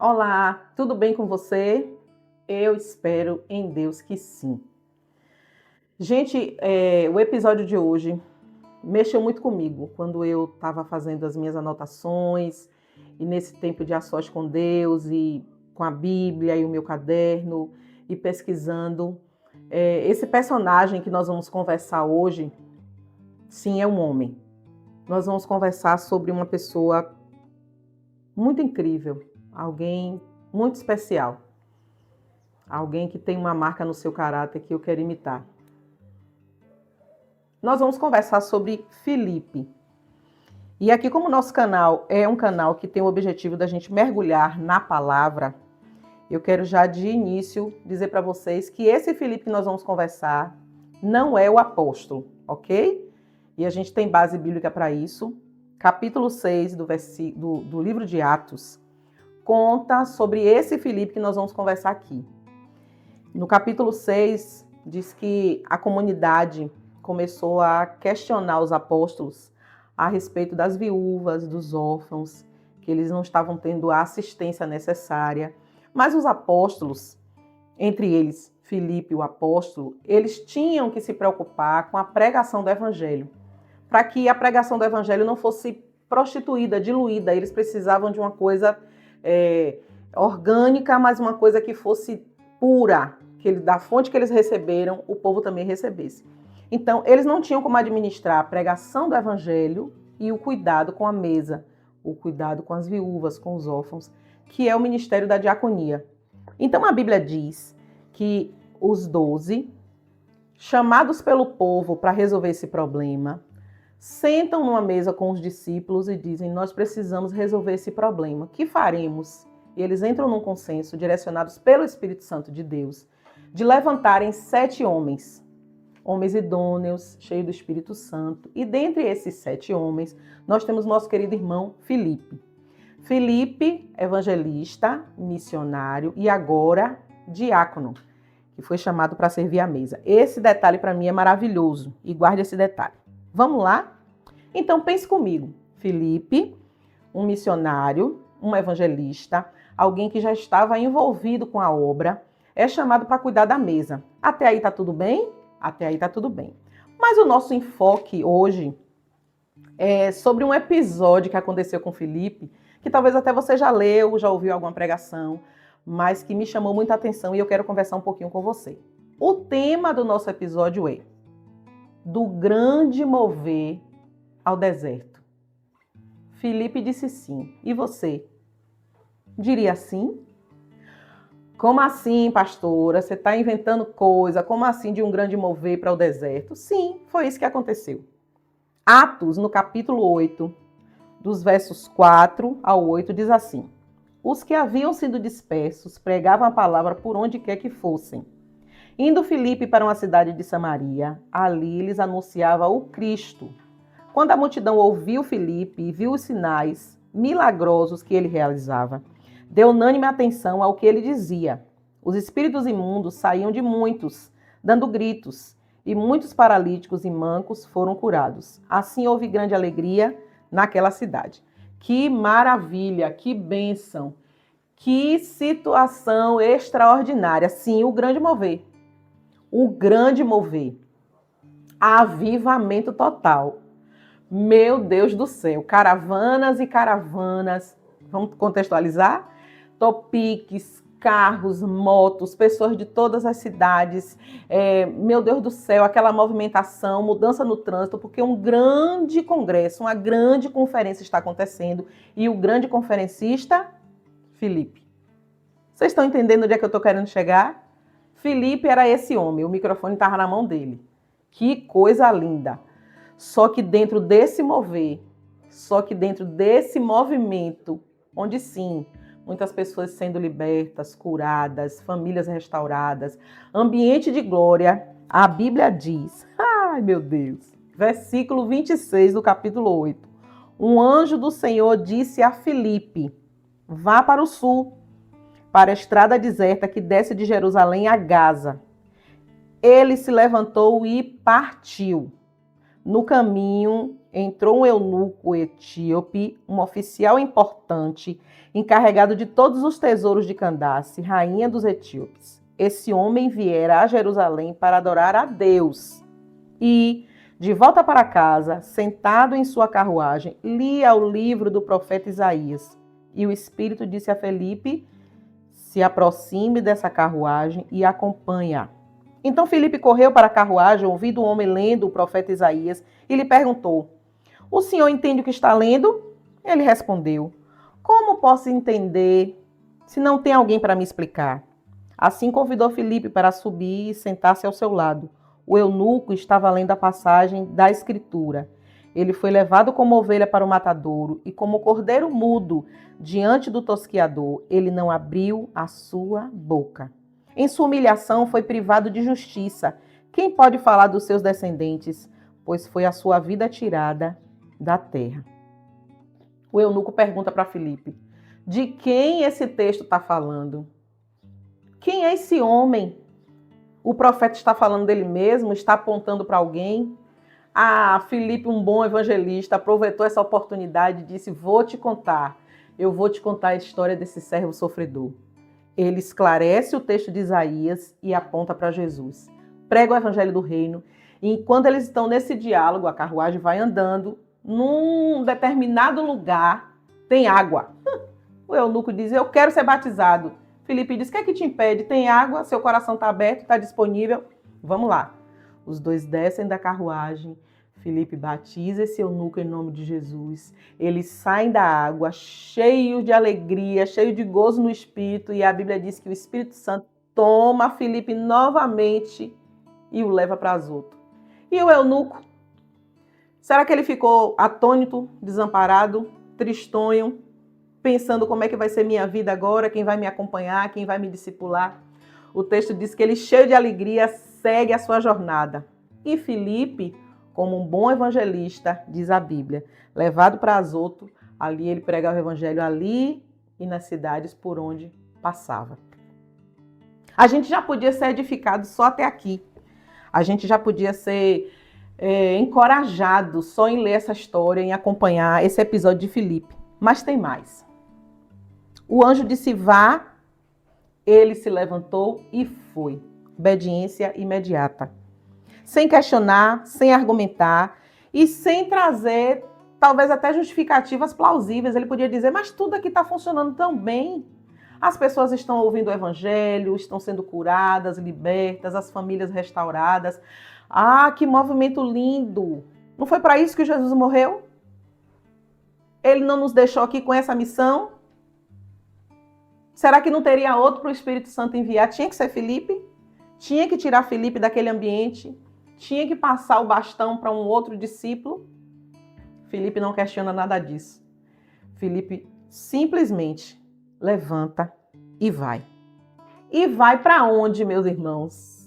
Olá, tudo bem com você? Eu espero em Deus que sim. Gente, o episódio de hoje mexeu muito comigo quando eu estava fazendo as minhas anotações e nesse tempo de a sós com Deus e com a Bíblia e o meu caderno e pesquisando. Esse personagem que nós vamos conversar hoje, sim, é um homem. Nós vamos conversar sobre uma pessoa muito incrível, alguém muito especial. Alguém que tem uma marca no seu caráter que eu quero imitar. Nós vamos conversar sobre Filipe. E aqui, como o nosso canal é um canal que tem o objetivo da gente mergulhar na palavra, eu quero já de início dizer para vocês que esse Filipe que nós vamos conversar não é o apóstolo, ok? E a gente tem base bíblica para isso. Capítulo 6 do livro de Atos conta sobre esse Filipe que nós vamos conversar aqui. No capítulo 6, diz que a comunidade começou a questionar os apóstolos a respeito das viúvas, dos órfãos, que eles não estavam tendo a assistência necessária. Mas os apóstolos, entre eles Filipe, o apóstolo, eles tinham que se preocupar com a pregação do evangelho. Para que a pregação do evangelho não fosse prostituída, diluída, eles precisavam de uma coisa orgânica, mas uma coisa que fosse pura, que da fonte que eles receberam, o povo também recebesse. Então, eles não tinham como administrar a pregação do evangelho e o cuidado com a mesa, o cuidado com as viúvas, com os órfãos, que é o ministério da diaconia. Então, a Bíblia diz que os 12, chamados pelo povo para resolver esse problema, sentam numa mesa com os discípulos e dizem: nós precisamos resolver esse problema. O que faremos? E eles entram num consenso, direcionados pelo Espírito Santo de Deus, de levantarem 7 homens idôneos, cheios do Espírito Santo. E dentre esses 7 homens, nós temos nosso querido irmão Filipe. Filipe, evangelista, missionário e agora diácono, que foi chamado para servir à mesa. Esse detalhe para mim é maravilhoso e guarde esse detalhe. Vamos lá? Então pense comigo. Filipe, um missionário, um evangelista, alguém que já estava envolvido com a obra, é chamado para cuidar da mesa. Até aí tá tudo bem? Até aí tá tudo bem. Mas o nosso enfoque hoje é sobre um episódio que aconteceu com Filipe, que talvez até você já leu, já ouviu alguma pregação, mas que me chamou muita atenção e eu quero conversar um pouquinho com você. O tema do nosso episódio é do grande mover ao deserto. Filipe disse sim. E você? Diria sim? Como assim, pastora? Você está inventando coisa? Como assim de um grande mover para o deserto? Sim, foi isso que aconteceu. Atos, no capítulo 8, dos versos 4 ao 8, diz assim: os que haviam sido dispersos pregavam a palavra por onde quer que fossem. Indo Filipe para uma cidade de Samaria, ali lhes anunciava o Cristo. Quando a multidão ouviu Filipe e viu os sinais milagrosos que ele realizava, deu unânime atenção ao que ele dizia. Os espíritos imundos saíam de muitos, dando gritos, e muitos paralíticos e mancos foram curados. Assim houve grande alegria naquela cidade. Que maravilha, que bênção, que situação extraordinária. Sim, o grande mover. O grande mover. Avivamento total. Meu Deus do céu, caravanas e caravanas. Vamos contextualizar? Topiques, carros, motos, pessoas de todas as cidades. Meu Deus do céu, aquela movimentação, mudança no trânsito, porque um grande congresso, uma grande conferência está acontecendo. E o grande conferencista, Filipe. Vocês estão entendendo onde é que eu estou querendo chegar? Filipe era esse homem, o microfone estava na mão dele. Que coisa linda! Só que dentro desse mover, só que dentro desse movimento, onde sim, muitas pessoas sendo libertas, curadas, famílias restauradas, ambiente de glória, a Bíblia diz, ai meu Deus, versículo 26 do capítulo 8, um anjo do Senhor disse a Filipe: vá para o sul, para a estrada deserta que desce de Jerusalém a Gaza. Ele se levantou e partiu. No caminho, entrou um eunuco etíope, um oficial importante, encarregado de todos os tesouros de Candace, rainha dos etíopes. Esse homem viera a Jerusalém para adorar a Deus e, de volta para casa, sentado em sua carruagem, lia o livro do profeta Isaías. E o Espírito disse a Felipe: se aproxime dessa carruagem e acompanha. Então Felipe correu para a carruagem, ouvindo o homem lendo o profeta Isaías, e lhe perguntou: o senhor entende o que está lendo? Ele respondeu: como posso entender se não tem alguém para me explicar? Assim convidou Felipe para subir e sentar-se ao seu lado. O eunuco estava lendo a passagem da Escritura. Ele foi levado como ovelha para o matadouro, e como cordeiro mudo diante do tosquiador, ele não abriu a sua boca. Em sua humilhação foi privado de justiça. Quem pode falar dos seus descendentes? Pois foi a sua vida tirada da terra. O eunuco pergunta para Felipe: de quem esse texto está falando? Quem é esse homem? O profeta está falando dele mesmo? Está apontando para alguém? Felipe, um bom evangelista, aproveitou essa oportunidade e disse: vou te contar. Eu vou te contar a história desse servo sofredor. Ele esclarece o texto de Isaías e aponta para Jesus. Prega o evangelho do reino. E enquanto eles estão nesse diálogo, a carruagem vai andando. Num determinado lugar tem água. O eunuco diz: eu quero ser batizado. Felipe diz: o que é que te impede? Tem água, seu coração está aberto, está disponível. Vamos lá. Os dois descem da carruagem. Felipe batiza esse eunuco em nome de Jesus. Eles saem da água cheio de alegria, cheio de gozo no Espírito. E a Bíblia diz que o Espírito Santo toma Felipe novamente e o leva para Azoto. E o eunuco? Será que ele ficou atônito, desamparado, tristonho, pensando como é que vai ser minha vida agora, quem vai me acompanhar, quem vai me discipular? O texto diz que ele, cheio de alegria, segue a sua jornada. E Felipe, como um bom evangelista, diz a Bíblia, levado para Azoto, ali ele prega o evangelho ali e nas cidades por onde passava. A gente já podia ser edificado só até aqui. A gente já podia ser encorajado só em ler essa história, em acompanhar esse episódio de Filipe. Mas tem mais. O anjo disse: vá, ele se levantou e foi. Obediência imediata. Sem questionar, sem argumentar e sem trazer, talvez até justificativas plausíveis. Ele podia dizer: mas tudo aqui está funcionando tão bem. As pessoas estão ouvindo o evangelho, estão sendo curadas, libertas, as famílias restauradas. Que movimento lindo! Não foi para isso que Jesus morreu? Ele não nos deixou aqui com essa missão? Será que não teria outro para o Espírito Santo enviar? Tinha que ser Filipe? Tinha que tirar Filipe daquele ambiente? Tinha que passar o bastão para um outro discípulo? Filipe não questiona nada disso. Filipe simplesmente levanta e vai. E vai para onde, meus irmãos?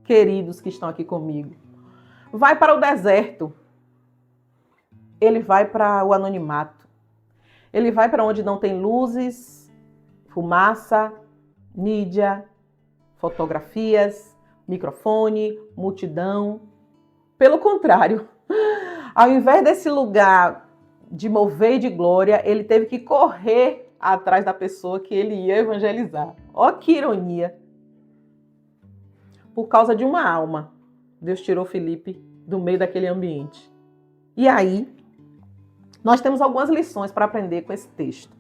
Queridos que estão aqui comigo. Vai para o deserto. Ele vai para o anonimato. Ele vai para onde não tem luzes, fumaça, mídia, fotografias, microfone, multidão. Pelo contrário, ao invés desse lugar de mover e de glória, ele teve que correr atrás da pessoa que ele ia evangelizar. Ó, que ironia! Por causa de uma alma, Deus tirou Filipe do meio daquele ambiente. E aí, nós temos algumas lições para aprender com esse texto.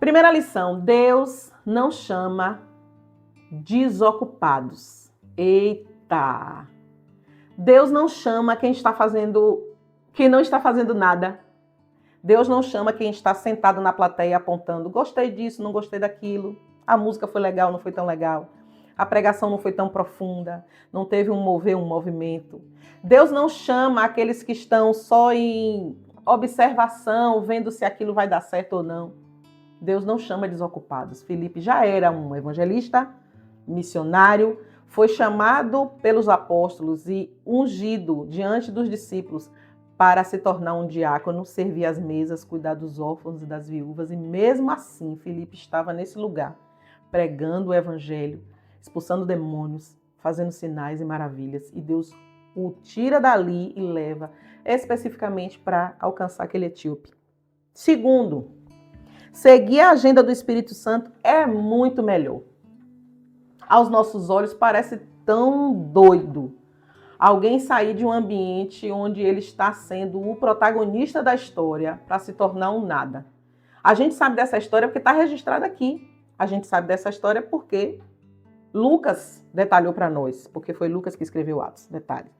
Primeira lição: Deus não chama desocupados. Eita! Deus não chama quem não está fazendo nada. Deus não chama quem está sentado na plateia apontando: gostei disso, não gostei daquilo. A música foi legal, não foi tão legal. A pregação não foi tão profunda. Não teve um movimento. Deus não chama aqueles que estão só em observação, vendo se aquilo vai dar certo ou não. Deus não chama desocupados. Filipe já era um evangelista, missionário, foi chamado pelos apóstolos e ungido diante dos discípulos para se tornar um diácono, servir as mesas, cuidar dos órfãos e das viúvas. E mesmo assim, Filipe estava nesse lugar, pregando o evangelho, expulsando demônios, fazendo sinais e maravilhas. E Deus o tira dali e leva especificamente para alcançar aquele etíope. Segundo, seguir a agenda do Espírito Santo é muito melhor. Aos nossos olhos parece tão doido alguém sair de um ambiente onde ele está sendo o protagonista da história para se tornar um nada. A gente sabe dessa história porque está registrada aqui. A gente sabe dessa história porque Lucas detalhou para nós, porque foi Lucas que escreveu Atos, detalhe.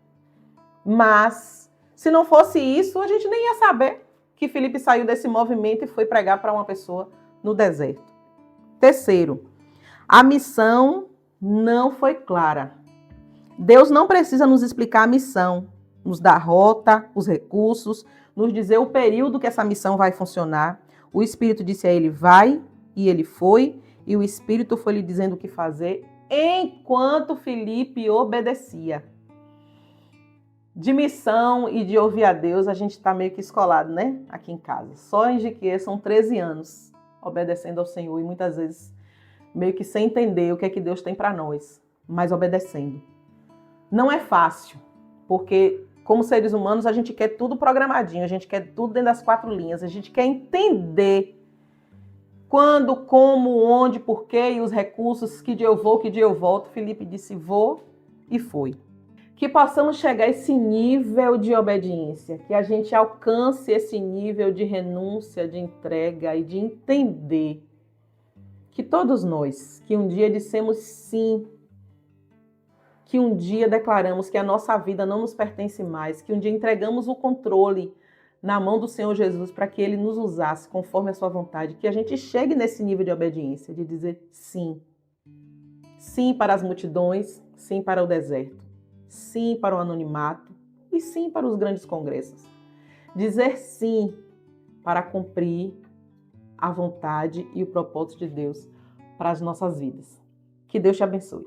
Mas, se não fosse isso, a gente nem ia saber que Filipe saiu desse movimento e foi pregar para uma pessoa no deserto. Terceiro, a missão não foi clara. Deus não precisa nos explicar a missão, nos dar rota, os recursos, nos dizer o período que essa missão vai funcionar. O Espírito disse a ele, vai, e ele foi, e o Espírito foi lhe dizendo o que fazer, enquanto Filipe obedecia. De missão e de ouvir a Deus, a gente está meio que escolado, né? Aqui em casa. Só em Jiquié são 13 anos obedecendo ao Senhor e muitas vezes meio que sem entender o que é que Deus tem para nós, mas obedecendo. Não é fácil, porque como seres humanos a gente quer tudo programadinho, a gente quer tudo dentro das 4 linhas, a gente quer entender quando, como, onde, porquê e os recursos, que dia eu vou, que dia eu volto. Filipe disse vou e foi. Que possamos chegar a esse nível de obediência, que a gente alcance esse nível de renúncia, de entrega e de entender que todos nós, que um dia dissemos sim, que um dia declaramos que a nossa vida não nos pertence mais, que um dia entregamos o controle na mão do Senhor Jesus para que Ele nos usasse conforme a sua vontade, que a gente chegue nesse nível de obediência, de dizer sim. Sim para as multidões, sim para o deserto. Sim para o anonimato e sim para os grandes congressos. Dizer sim para cumprir a vontade e o propósito de Deus para as nossas vidas. Que Deus te abençoe.